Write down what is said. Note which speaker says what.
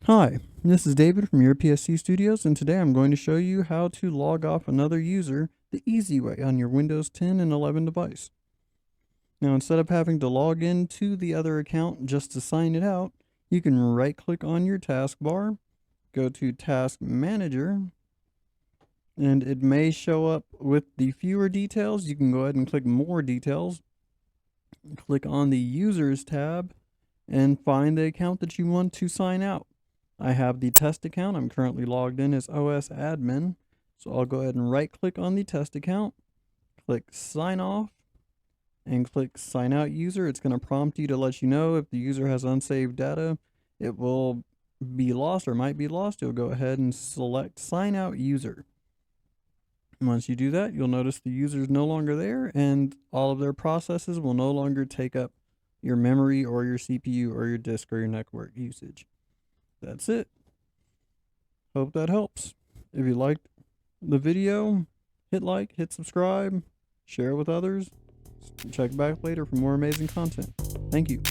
Speaker 1: Hi, this is David from YourPST Studios, and today I'm going to show you how to log off another user the easy way on your Windows 10 and 11 device. Now, instead of having to log into the other account just to sign it out, you can right-click on your taskbar, go to Task Manager, and it may show up with the fewer details. You can go ahead and click More Details, click on the Users tab, and find the account that you want to sign out. I have the test account. I'm currently logged in as OS admin. So I'll go ahead and right click on the test account, click sign off, and click sign out user. It's going to prompt you to let you know if the user has unsaved data. It will be lost or might be lost. You'll go ahead and select sign out user. And once you do that, you'll notice the user is no longer there and all of their processes will no longer take up your memory or your CPU or your disk or your network usage. That's it. Hope that helps. If you liked the video, hit like, hit subscribe, share it with others. Check back later for more amazing content. Thank you.